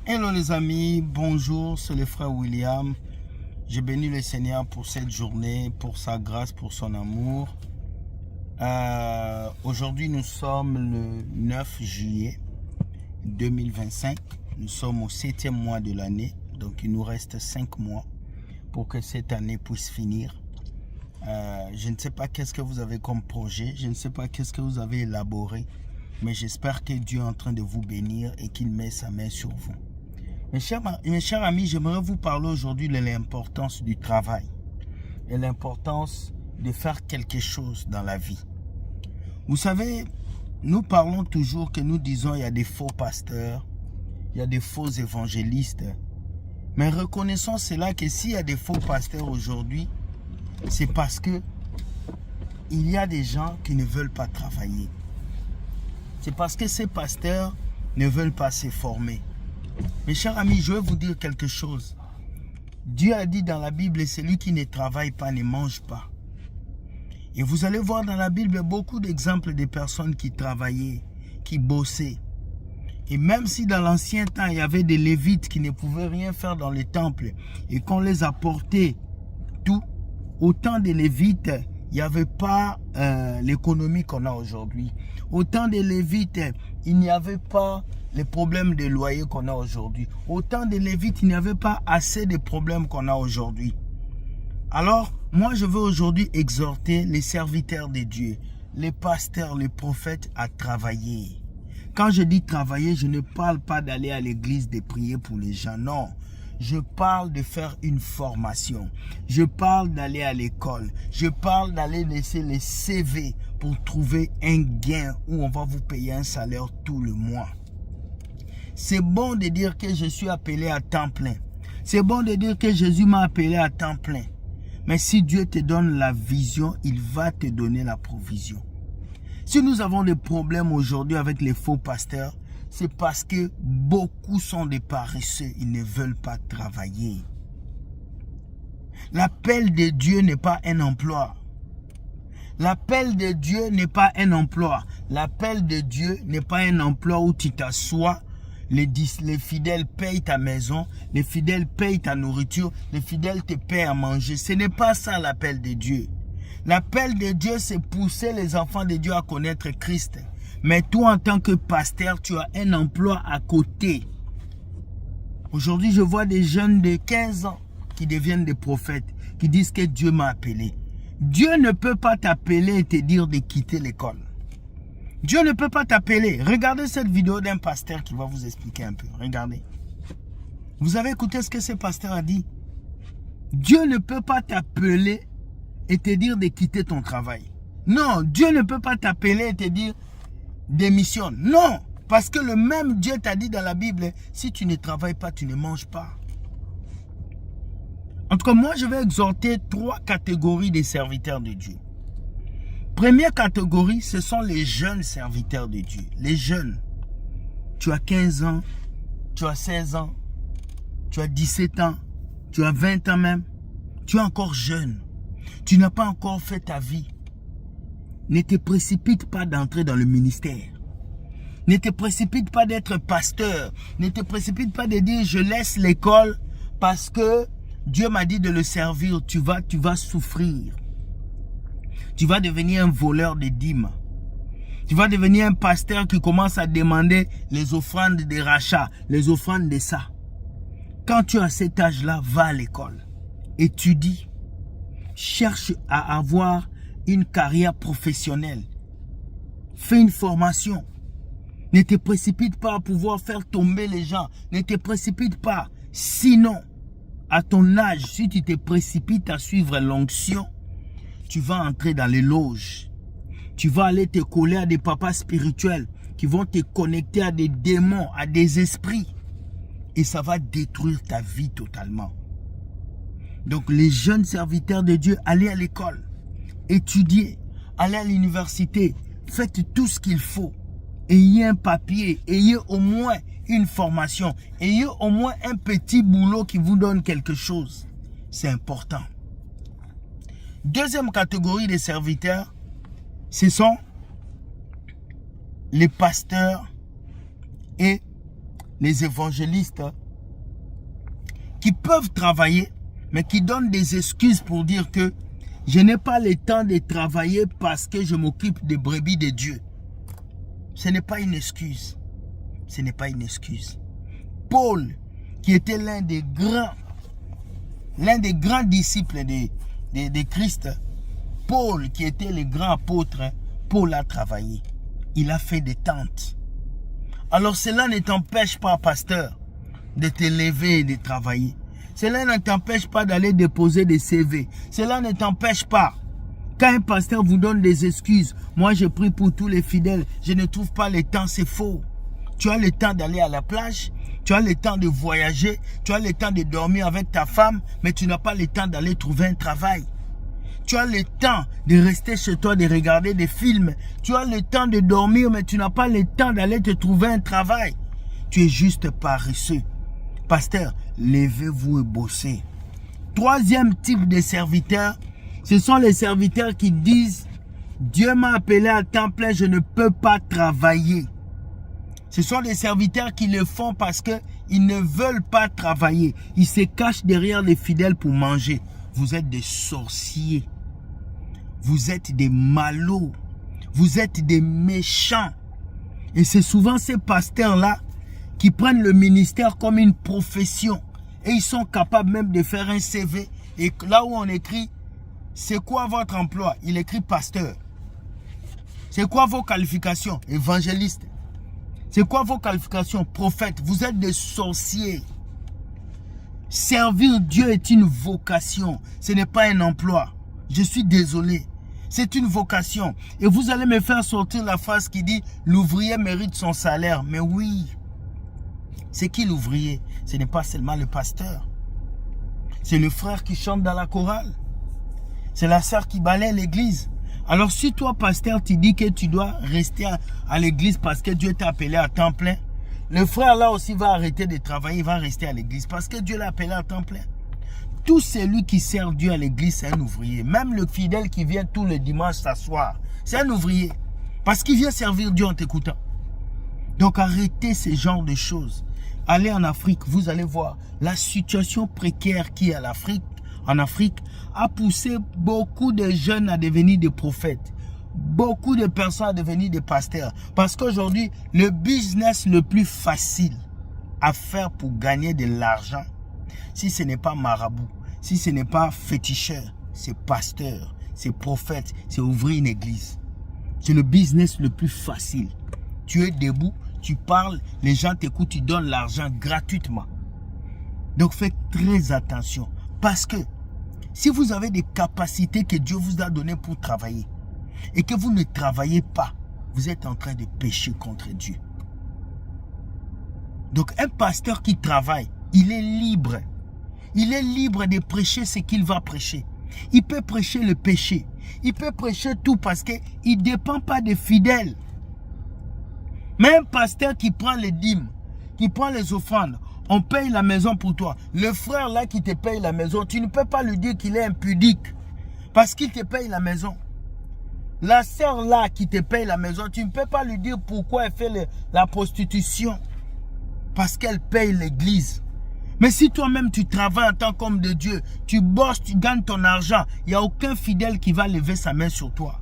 Hello les amis, bonjour, c'est le frère William. Je bénis le Seigneur pour cette journée, pour sa grâce, pour son amour. Aujourd'hui, nous sommes le 9 juillet 2025. Nous sommes au 7e mois de l'année. Donc, il nous reste 5 mois pour que cette année puisse finir. Je ne sais pas qu'est-ce que vous avez comme projet. Je ne sais pas qu'est-ce que vous avez élaboré. Mais j'espère que Dieu est en train de vous bénir et qu'il met sa main sur vous. Mes chers amis, j'aimerais vous parler aujourd'hui de l'importance du travail et l'importance de faire quelque chose dans la vie. Vous savez, nous parlons toujours que nous disons il y a des faux pasteurs, il y a des faux évangélistes. Mais reconnaissons cela que s'il y a des faux pasteurs aujourd'hui, c'est parce que il y a des gens qui ne veulent pas travailler. C'est parce que ces pasteurs ne veulent pas se former. Mes chers amis, je vais vous dire quelque chose. Dieu a dit dans la Bible, celui qui ne travaille pas ne mange pas. Et vous allez voir dans la Bible beaucoup d'exemples de personnes qui travaillaient, qui bossaient. Et même si dans l'ancien temps, il y avait des Lévites qui ne pouvaient rien faire dans les temples et qu'on les apportait tout, au temps des Lévites, il n'y avait pas l'économie qu'on a aujourd'hui. Au temps des Lévites, il n'y avait pas les problèmes de loyer qu'on a aujourd'hui. Au temps des Lévites, il n'y avait pas assez de problèmes qu'on a aujourd'hui. Alors, moi, je veux aujourd'hui exhorter les serviteurs de Dieu, les pasteurs, les prophètes à travailler. Quand je dis travailler, je ne parle pas d'aller à l'église de prier pour les gens, non. Je parle de faire une formation. Je parle d'aller à l'école. Je parle d'aller laisser les CV pour trouver un gain où on va vous payer un salaire tout le mois. C'est bon de dire que je suis appelé à temps plein. C'est bon de dire que Jésus m'a appelé à temps plein. Mais si Dieu te donne la vision, il va te donner la provision. Si nous avons des problèmes aujourd'hui avec les faux pasteurs, c'est parce que beaucoup sont des paresseux. Ils ne veulent pas travailler. L'appel de Dieu n'est pas un emploi. L'appel de Dieu n'est pas un emploi. L'appel de Dieu n'est pas un emploi où tu t'assois. Les fidèles payent ta maison, les fidèles payent ta nourriture, les fidèles te payent à manger. Ce n'est pas ça l'appel de Dieu. L'appel de Dieu, c'est pousser les enfants de Dieu à connaître Christ. Mais toi, en tant que pasteur, tu as un emploi à côté. Aujourd'hui, je vois des jeunes de 15 ans qui deviennent des prophètes, qui disent que Dieu m'a appelé. Dieu ne peut pas t'appeler et te dire de quitter l'école. Dieu ne peut pas t'appeler. Regardez cette vidéo d'un pasteur qui va vous expliquer un peu. Regardez. Vous avez écouté ce que ce pasteur a dit? Dieu ne peut pas t'appeler et te dire de quitter ton travail. Non, Dieu ne peut pas t'appeler et te dire démissionne. Non, parce que le même Dieu t'a dit dans la Bible, si tu ne travailles pas, tu ne manges pas. En tout cas, moi, je vais exhorter 3 catégories de serviteurs de Dieu. Première catégorie, ce sont les jeunes serviteurs de Dieu. Les jeunes. Tu as 15 ans, tu as 16 ans, tu as 17 ans, tu as 20 ans même. Tu es encore jeune. Tu n'as pas encore fait ta vie. Ne te précipite pas d'entrer dans le ministère. Ne te précipite pas d'être pasteur. Ne te précipite pas de dire je laisse l'école parce que Dieu m'a dit de le servir. Tu vas souffrir. Tu vas devenir un voleur de dîmes. Tu vas devenir un pasteur qui commence à demander les offrandes des rachats, les offrandes de ça. Quand tu as cet âge-là, va à l'école. Étudie. Cherche à avoir une carrière professionnelle. Fais une formation. Ne te précipite pas à pouvoir faire tomber les gens. Ne te précipite pas. Sinon, à ton âge, si tu te précipites à suivre l'onction, tu vas entrer dans les loges. Tu vas aller te coller à des papas spirituels qui vont te connecter à des démons, à des esprits. Et ça va détruire ta vie totalement. Donc les jeunes serviteurs de Dieu, allez à l'école. Étudiez. Allez à l'université. Faites tout ce qu'il faut. Ayez un papier. Ayez au moins une formation. Ayez au moins un petit boulot qui vous donne quelque chose. C'est important. Deuxième catégorie de serviteurs, ce sont les pasteurs et les évangélistes qui peuvent travailler, mais qui donnent des excuses pour dire que je n'ai pas le temps de travailler parce que je m'occupe des brebis de Dieu. Ce n'est pas une excuse. Ce n'est pas une excuse. Paul, qui était l'un des grands disciples de Christ, Paul, qui était le grand apôtre, Paul a travaillé. Il a fait des tentes. Alors cela ne t'empêche pas, pasteur, de te lever et de travailler. Cela ne t'empêche pas d'aller déposer des CV. Cela ne t'empêche pas. Quand un pasteur vous donne des excuses, moi je prie pour tous les fidèles, je ne trouve pas le temps, c'est faux. Tu as le temps d'aller à la plage, tu as le temps de voyager, tu as le temps de dormir avec ta femme, mais tu n'as pas le temps d'aller trouver un travail. Tu as le temps de rester chez toi, de regarder des films. Tu as le temps de dormir, mais tu n'as pas le temps d'aller te trouver un travail. Tu es juste paresseux. Pasteur, levez-vous et bossez. Troisième type de serviteurs, ce sont les serviteurs qui disent « Dieu m'a appelé à temps plein, je ne peux pas travailler ». Ce sont des serviteurs qui le font parce qu'ils ne veulent pas travailler. Ils se cachent derrière les fidèles pour manger. Vous êtes des sorciers. Vous êtes des malauds. Vous êtes des méchants. Et c'est souvent ces pasteurs-là qui prennent le ministère comme une profession. Et ils sont capables même de faire un CV. Et là où on écrit, c'est quoi votre emploi? Il écrit pasteur. C'est quoi vos qualifications? Évangéliste. C'est quoi vos qualifications? Prophète. Vous êtes des sorciers. Servir Dieu est une vocation. Ce n'est pas un emploi. Je suis désolé. C'est une vocation. Et vous allez me faire sortir la phrase qui dit « L'ouvrier mérite son salaire ». Mais oui. C'est qui l'ouvrier? Ce n'est pas seulement le pasteur. C'est le frère qui chante dans la chorale. C'est la sœur qui balaye l'église. Alors si toi, pasteur, tu dis que tu dois rester à l'église parce que Dieu t'a appelé à temps plein, le frère là aussi va arrêter de travailler, il va rester à l'église parce que Dieu l'a appelé à temps plein. Tout celui qui sert Dieu à l'église, c'est un ouvrier. Même le fidèle qui vient tous les dimanches s'asseoir, c'est un ouvrier. Parce qu'il vient servir Dieu en t'écoutant. Donc arrêtez ce genre de choses. Allez en Afrique, vous allez voir la situation précaire qui est en Afrique a poussé beaucoup de jeunes à devenir des prophètes. Beaucoup de personnes à devenir des pasteurs. Parce qu'aujourd'hui, le business le plus facile à faire pour gagner de l'argent, si ce n'est pas marabout, si ce n'est pas féticheur, c'est pasteur, c'est prophète, c'est ouvrir une église. C'est le business le plus facile. Tu es debout, tu parles, les gens t'écoutent, tu donnes l'argent gratuitement. Donc faites très attention. Parce que si vous avez des capacités que Dieu vous a données pour travailler et que vous ne travaillez pas, vous êtes en train de pécher contre Dieu. Donc un pasteur qui travaille, il est libre. Il est libre de prêcher ce qu'il va prêcher. Il peut prêcher le péché. Il peut prêcher tout parce qu'il ne dépend pas des fidèles. Mais un pasteur qui prend les dîmes, qui prend les offrandes, on paye la maison pour toi. Le frère là qui te paye la maison, tu ne peux pas lui dire qu'il est impudique parce qu'il te paye la maison. La sœur là qui te paye la maison, tu ne peux pas lui dire pourquoi elle fait la prostitution parce qu'elle paye l'église. Mais si toi-même tu travailles en tant qu'homme de Dieu, tu bosses, tu gagnes ton argent, il n'y a aucun fidèle qui va lever sa main sur toi.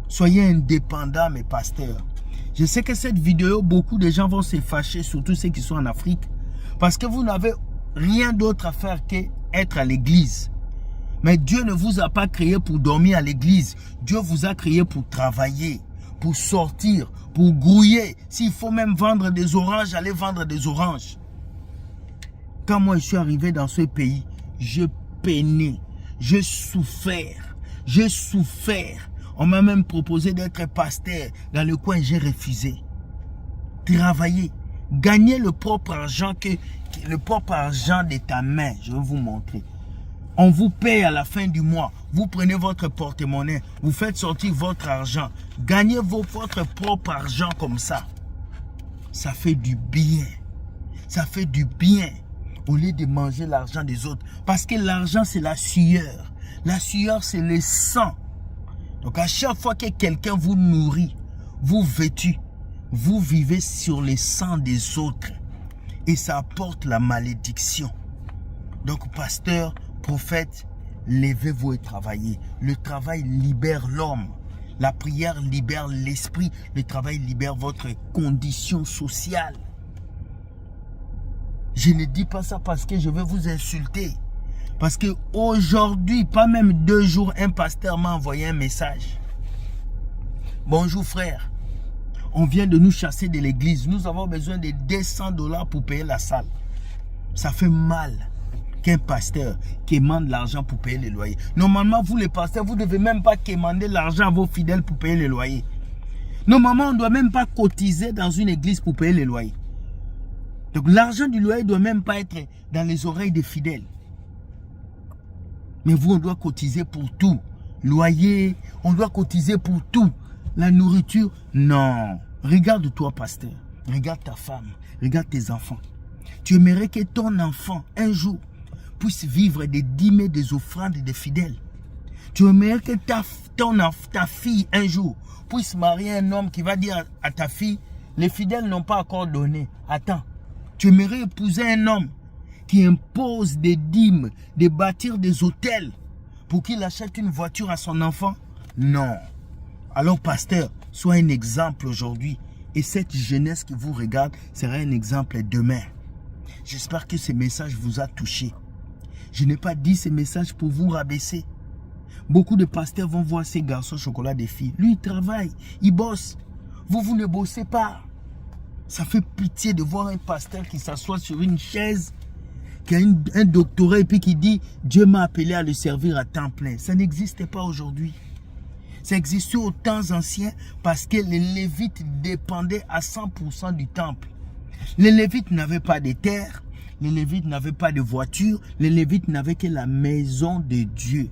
Soyez indépendants, mes pasteurs. Je sais que cette vidéo, beaucoup de gens vont se fâcher, surtout ceux qui sont en Afrique, parce que vous n'avez rien d'autre à faire qu'être à l'église. Mais Dieu ne vous a pas créé pour dormir à l'église. Dieu vous a créé pour travailler, pour sortir, pour grouiller. S'il faut même vendre des oranges, allez vendre des oranges. Quand moi je suis arrivé dans ce pays, je peinais, je souffert, j'ai souffert. On m'a même proposé d'être pasteur. Dans le coin, j'ai refusé. Travailler, gagner le propre argent de ta main. Je vais vous montrer. On vous paye à la fin du mois. Vous prenez votre porte-monnaie, vous faites sortir votre argent. Gagnez votre propre argent comme ça. Ça fait du bien. Ça fait du bien au lieu de manger l'argent des autres. Parce que l'argent, c'est la sueur. La sueur, c'est le sang. Donc à chaque fois que quelqu'un vous nourrit, vous vêtue, vous vivez sur le sang des autres. et ça apporte la malédiction. Donc, pasteur, prophète, levez-vous et travaillez. Le travail libère l'homme. La prière libère l'esprit. Le travail libère votre condition sociale. Je ne dis pas ça parce que je veux vous insulter. Parce qu'aujourd'hui, pas même 2 jours, un pasteur m'a envoyé un message. Bonjour frère, on vient de nous chasser de l'église. Nous avons besoin de 200 $ pour payer la salle. Ça fait mal qu'un pasteur quémande l'argent pour payer les loyers. Normalement, vous les pasteurs, vous ne devez même pas quémander l'argent à vos fidèles pour payer les loyers. Normalement, on ne doit même pas cotiser dans une église pour payer les loyers. Donc l'argent du loyer ne doit même pas être dans les oreilles des fidèles. Mais vous, on doit cotiser pour tout. Loyer, on doit cotiser pour tout. La nourriture, non. Regarde-toi, pasteur. Regarde ta femme. Regarde tes enfants. Tu aimerais que ton enfant, un jour, puisse vivre des dîmes, des offrandes des fidèles. Tu aimerais que ta fille, un jour, puisse marier un homme qui va dire à ta fille, les fidèles n'ont pas encore donné. Attends. Tu aimerais épouser un homme qui impose des dîmes, de bâtir des hôtels pour qu'il achète une voiture à son enfant? Non. Alors, pasteur, sois un exemple aujourd'hui. Et cette jeunesse qui vous regarde sera un exemple demain. J'espère que ce message vous a touché. Je n'ai pas dit ce message pour vous rabaisser. Beaucoup de pasteurs vont voir ces garçons chocolat des filles. Lui, il travaille, il bosse. Vous ne bossez pas. Ça fait pitié de voir un pasteur qui s'assoit sur une chaise, qui a un doctorat et puis qui dit « Dieu m'a appelé à le servir à temps plein ». Ça n'existait pas aujourd'hui. Ça existait aux temps anciens parce que les Lévites dépendaient à 100% du temple. Les Lévites n'avaient pas de terre, les Lévites n'avaient pas de voiture, les Lévites n'avaient que la maison de Dieu.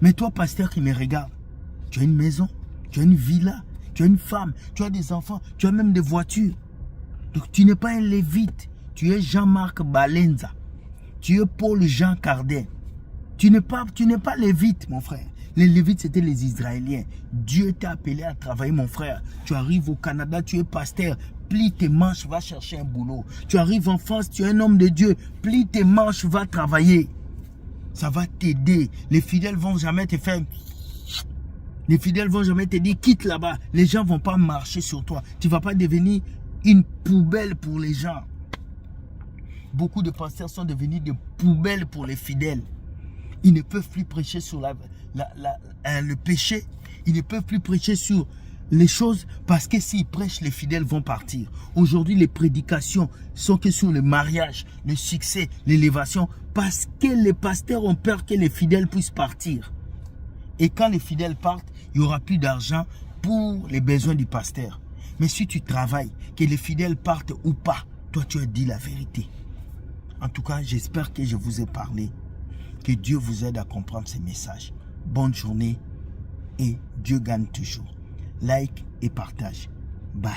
Mais toi, pasteur qui me regarde, tu as une maison, tu as une villa, tu as une femme, tu as des enfants, tu as même des voitures. Donc tu n'es pas un Lévite, tu es Jean-Marc Balenza, tu es Paul-Jean Cardin. Tu n'es pas Lévite, mon frère. Les Lévites, c'était les Israéliens. Dieu t'a appelé à travailler, mon frère. Tu arrives au Canada, tu es pasteur. Plie tes manches, va chercher un boulot. Tu arrives en France, tu es un homme de Dieu. Plie tes manches, va travailler. Ça va t'aider. Les fidèles vont jamais te faire... Les fidèles vont jamais te dire, quitte là-bas. Les gens vont pas marcher sur toi. Tu vas pas devenir une poubelle pour les gens. Beaucoup de pasteurs sont devenus des poubelles pour les fidèles. Ils ne peuvent plus prêcher sur le péché. Ils ne peuvent plus prêcher sur les choses parce que s'ils prêchent, les fidèles vont partir. Aujourd'hui, les prédications sont que sur le mariage, le succès, l'élévation, parce que les pasteurs ont peur que les fidèles puissent partir. Et quand les fidèles partent, il n'y aura plus d'argent pour les besoins du pasteur. Mais si tu travailles, que les fidèles partent ou pas, toi tu as dit la vérité. En tout cas, j'espère que je vous ai parlé. Que Dieu vous aide à comprendre ces messages. Bonne journée et Dieu gagne toujours. Like et partage. Bye.